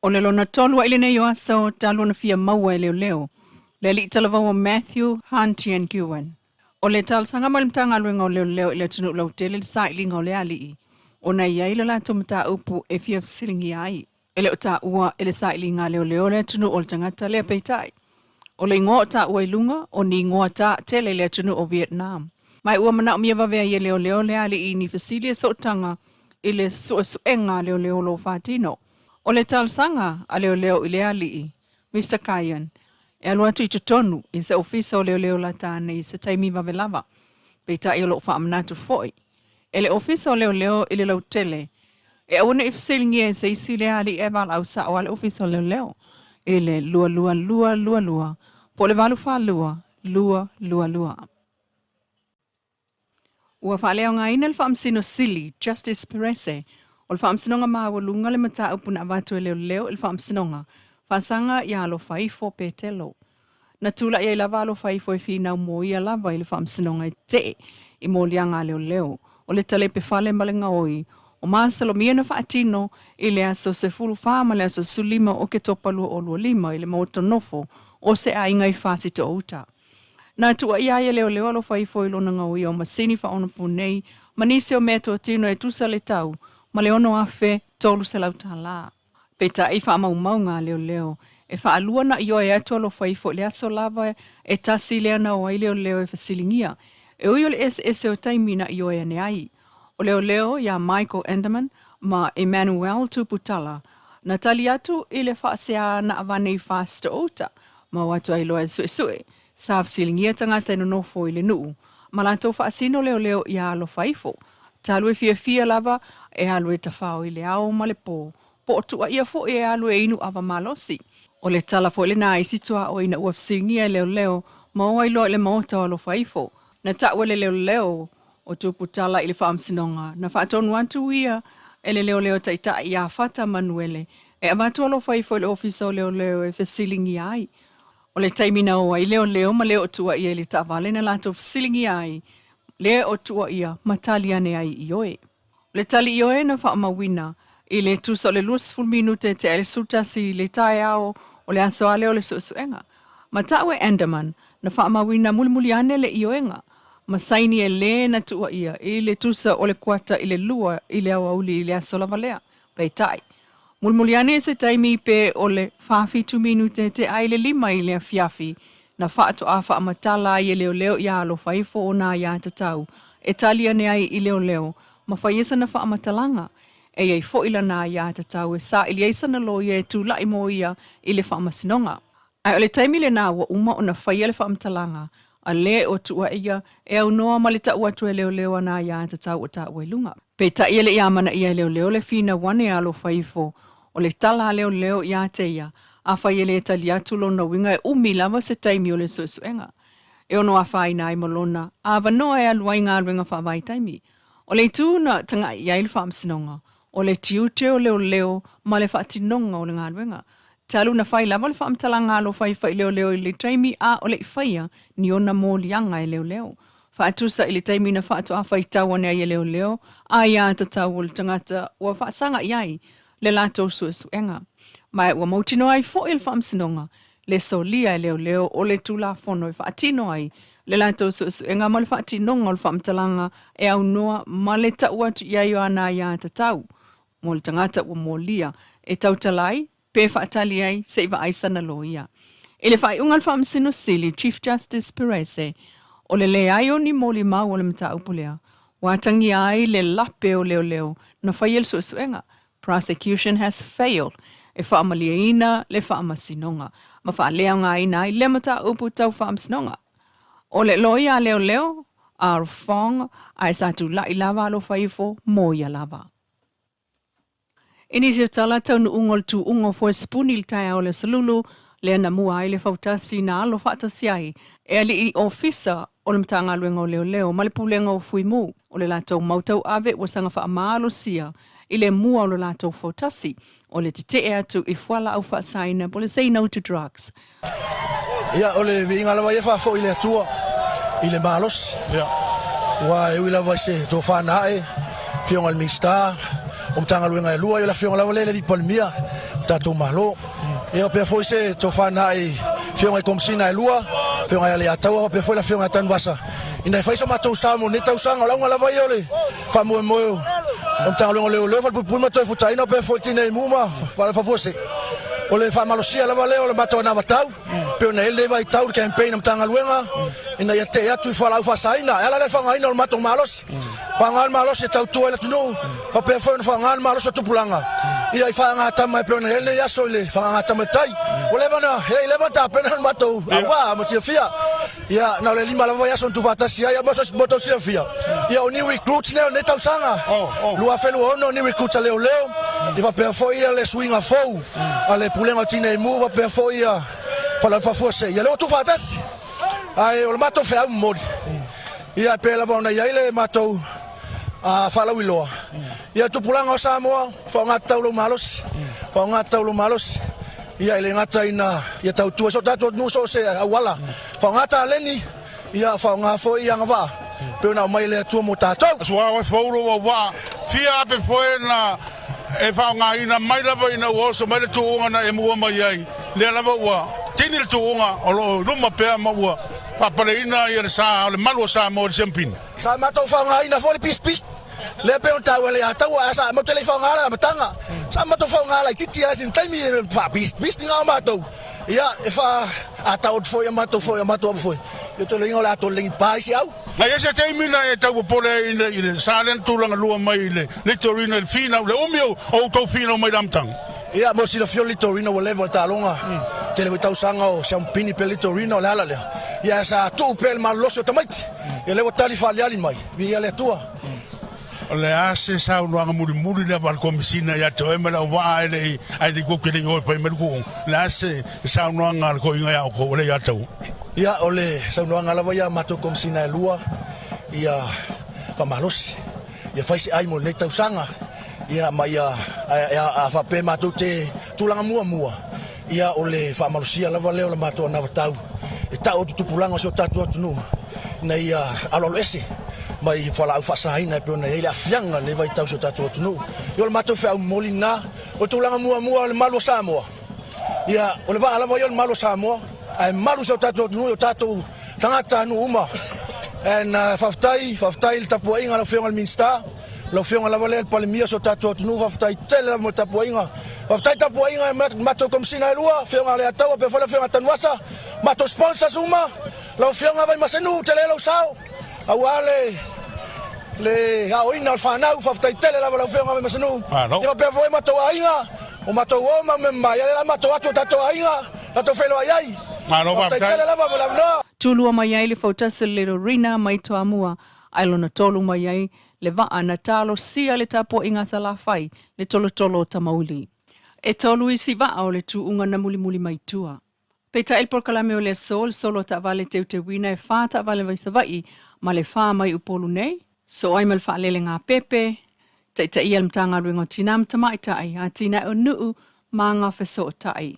O le lona tolu ile nei o aso talo na fia maua e leo. Le li talava o Matthew, Hunty and Gwen. O le tal sanga mal mtanga luenga o leo ile tunu lau tele sa ilinga o le ali. O na ia ilo la mta upu e fia silingi ai. Ele o ta ua ele sa ilinga leo le tunu o le tangata le peitai. O le ingoa ta ua ilunga o ni ingoa ta tele le tunu o Vietnam. Mai ua mana o mia vavea ia leo le ali i ni fasilia so tanga ile suenga leo lo fatino. O le talsanga a leo i le ali Mr. Kayan, e alua tu i tutonu i se ofisa o leo la tāne i se taimi vavelava, peita i o lo whaamanatu foi. E le ofisa o leo i le lau tele, e auna i fasilingi e se isi le ali e val au sa o ale ofisa o leo, i le lua, po le valu wha lua. Ua whaaleo ngā ina le whaamsino sili, Justice Perese, o le whaamsinonga mahawalunga le mata upuna avatu e leo le whaamsinonga, whaasanga i alo whaifo pe telo. Na tula i lava alo whaifo e whina mo ia lava i le whaamsinonga i te i mo lianga leo. O le tale pe whale malenga oi, o maasalo mia na whaatino i le aso se fulu whaama le aso sulima o ke topalua o lua lima i le mauta nofo o se ainga i whaasi to outa. Na tua ia leo alo whaifo i lona ngau i o masini whaona punei, manise o mea tua tino e tusa le tau, ma le ono afe tolu se lau Tala. Peta i wha mau ngā leo, e wha alua na i o e atu alo whaifo le aso lava e tasi lea na o ai leo e whasilingia, e ui o le ese o taimina i o e ane ai. O leo ia Michael Enderman ma Emmanuel Tuputala, na tali atu i le wha sea na avane i whaasta ota, ma watu ai loa sue. Sa fasilingia tangata ino nofo i le nuu, ma lato whaasino leo ia alo whaifo. Talu e fia lava e alu e tawhao i le ao ma le po o tua ia fo e alu e inu ava malosi. O le tala fo le na isi tua o ina ua fasilingia leo, ma o ai loa le maota alo whaifo. Na taua le leo o tupu tala i le whaamsinonga, na whaatonu atu ia e le leo taita i a fata manuele, e amatu alo whaifo i le ofisa o leo e fasilingia ai. O le taimina o ai leo ma leo tua ia li tavale na lato fasilingi ai, leo tua ia mataliane ai i oe. Le tali i oe na whaamawina, i le tusa o le 20 minute te ele sutasi le tae ao o le aso ale o le suenga. Ma taue Enderman na whaamawina muliane le i oenga, ma saini e le na tua ia i le tusa o le kuata i le lua i le awauli i le aso lavalea, pei tai. Mulmuliane se taimi pe o le whaafi 2 minute te aile 5 i le fiafi na whaato a whaamatala i leo i alo whaifo o nā ia tatau e talia ne ai i leo ma whaiesa na whaamatalanga e iei foila nā ia tatau e sa ili eisa na lo e tu lai mo ia i le whaamasinonga. Ai o le taimi le nā wa uma o na whaia le whaamatalanga a le o tua ia e au noa ma le ta ua leo nā ia tatau o ta ua ilunga. Pe ta ia le ia mana ia leo le fina wane alo whaifo o le tala leo ia te ia, a whai ele tali atu lona winga e umi lava se taimi o le suenga. E ono a whai nai malona, a wanoa e aluai ngā ruenga whawai taimi. O le tūna tanga i aile whaamsinonga, o le tiute o leo ma le whaatinonga o le ngā ruenga. Talu na whai lava le whaamtalanga alo whai leo i le taimi a o le whaia ni ona mō lianga e leo. Whaatusa i le taimi na whaatu a whai tawane ai e leo, a ia tatau o le tangata ua whaasanga iai, le lato suenga. Mai ua mautino ai fo il whaamsinonga, le solia e leo o le tula fono e whaatino ai, le lato suenga ma le whaatinonga o le whaamtalanga e au noa ma le taua tu iai o ana ia tatau. Mo le tangata ua molia e tautalai, pe whaatali ai se iwa aisana loia. E le whaiunga le whaamsino sili, Chief Justice Perese, o le ai o ni moli mau o le mta upulea, watangi ai le lape o leo na whaiel suenga. Prosecution has failed. E whaamaliaina le whaamasinonga. Ma whaalea ngā ina i le mata upu tau whaamsinonga. O le loia leo, a rwhong, a satu lai lava alo whaifo, moia lava. Ini se tala tau nu ungol tu ungo fo spuni il tai o le salulu, le na mua ai le fautasi na alo whaatasi ai. E ali i ofisa o le mta ngā luenga o leo, ma le pulenga o fuimu, o le latou mautau ave wasanga whaamalo sia, i le mua o le latou fautasi, o le te atu i whala au whaasaina, po le say no to drugs. Ia, o le vinga lawa ia whaafo i le atua, i le malos. Ia. Wa e wila vai se tō whanae, whionga le mista, tanga luenga e lua, ia la fionga lava lele li palmia, tatou malo. Ia pe foi se tofana e fionga e komsina e lua, fionga ia le ataua, pe foi la fionga tan vasa. Ina fai so matou samo, ne tau sanga launga lava iole, fa mo mo. Tanga luenga leo fa pu matou futai no pe foi tine muma, fa fose. Ole fa malosia lava leo le matou na vatau, pe na ele vai tau campaign tanga luenga, ina ia te atu fa lau fa saina, ela le fanga ina matou malos. Fangal malos e tau tu ele tunu, fa pe foi fangal malos tu pulanga. Ia fa ngata mai pe na ele ya sole, fa ngata mai tai. Ole vana, he levanta pe na matou, awa mo se fia. Ia na le lima lava ya son tu fatasi ia mo se botou se fia. Ia o new recruits leo ne tau sanga. Lua felu ono ni recruits leo. Ia pe foi ia le swing a fou. Ale pulenga tine move a pe foi ia. Fala fa forse, ia le tu fatasi. Ai o matou fe au modi. Ia pe lava na ia ile matou fala wiloa. Ia tu pulanga o Samoa, fa ngata ulo malos. Ia ile ngata ina, ia tau tua so tatu no so se awala. Fa ngata leni, ia fa nga fo ia ngava. Pe na mai le tua mo tatu. So wa fo wa fia pe foi na e fa nga ina mai lava ina wo so mai le tu nga e mo mai ai. Le lava wa tini le tu nga o lo luma pe ma wa. Pa pale ina ia sa le malo sa mo sempin. Sa matou fa nga ina fo le pis. Le pe on tau le atau asa mo telefon ala matanga. Sa matou fa nga la titi asin taimi fa pis ni nga matou. Ia e fa atau foi matou foi. Yo to le ngola to le pai si au. Na ia se taimi na e tau pole ina sa len tu langa lua mai le torino le fina le umio o to fina mai damtang. Ia mo si le fio Torino o level talonga. Te le tau sanga o champini pe Torino la. Ia sa tu pel maloso tamait. Ia le tali fali ali mai. Ia le tua. Le ase sa no nga muri le val komisina ya to e mala wa ai le ko ke le o pa me ko. Le ase sa no nga ko inga ko le ya tau. Ia ole sa no nga la va mato komisina e lua. Ia fa malosi. Ia fai si ai mo le tau sanga. Ia mai a fa pe matou te tulanga mua. Ia ole fa malosia lava leo la matou na vatau. E tau tu pulanga so tatu atu na ia alolo ese. Mai fala fa saina pe na ile afianga le vai tau so tatu atu Yo le matou fa molina o tulanga mua le malo Samoa. Ia ole va lava yo le malo Samoa. Ai malo so tatu atu yo tatu tangata no uma. En faftai le tapu inga la fianga le minsta. Lo fianga la vale pa le mia so tatu no faftai tele mo tapu inga. Faftai tapu inga mato komsina lua fianga le atau pe fa le fianga tanwasa. Mato sponsors uma. Lo fianga vai masenu tele lo sao. Awale le aoina al fanau faftai tele la lo fianga vai masenu. Yo pe foi mato inga. O mato oma me mai la mato atu tatu inga. Tato felo ai. Faftai tele la va no. Tulua mai ai le fautasa le rina mai toa mua. Ailona tolu mai ai le waa na talo sia le tapo inga sa la fai le tolo tamauli. E tolu isi waa o le tu unga na muli mai tua. Peta el por kalame o le solo ta vale te wina e faa ta vale vai savai ma le faa mai upolu nei. So ai mal faa lele ngā pepe. Ta ia mtanga ringo tinam tamai tai a tina o nuu ma ngā feso tai.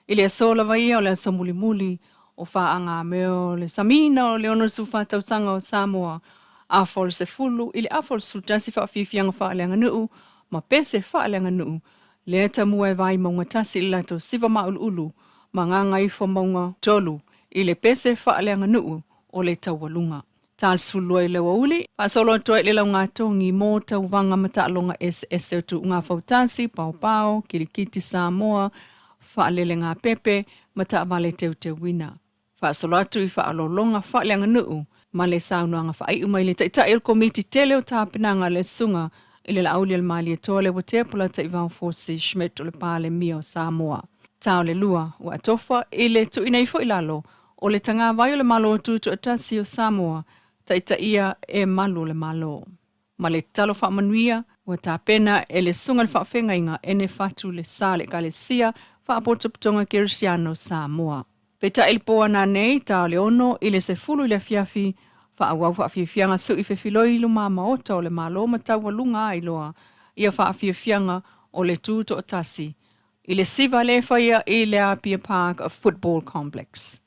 Ile sola vai o le so muli o faa anga meo le samina o le ono sufa tausanga o Samoa. Afol se fulu, ili afol sultasi fa fianga fa leanga nuu, ma pese fa leanga nuu. Le tamua e vai maunga tasi ilato siva ulu, ma nganga ifo maunga tolu, ili pese fa leanga nuu, o le tawalunga. Tal sulu e lewa uli, pa solo toa le launga tongi mo tauwanga mata longa SS tu ngā fautasi, pao, kirikiti Samoa, fa lele ngā pepe, mata vale te wina. Fa solo atu i fa alolonga fa leanga nuu, ma le saunoanga whaai umai le taitai il komiti tele o tāpinanga le sunga ile la auli al mali e toa le watepula ta iwao fosi shmet o le pāle mia o Samoa. Tau le lua wa atofa ile tu ina ifo ilalo o le tanga vai o le malo o tutu atasi o Samoa taitai e malu le malo. Ma le talo whaamanuia wa tāpena e le sunga le whaafenga inga ene fatu le sale ka le sia whaapotaputonga Kirisiano Samoa. Peta il poa na nei tau le ono ile se fulu ile fiafi whaawau whaafiafianga su i whewhiloi lu mama ota o le malo ma tau walunga ailoa ia whaafiafianga o le tūto o tasi. Ile siva le whaia i le Apia Park Football Complex.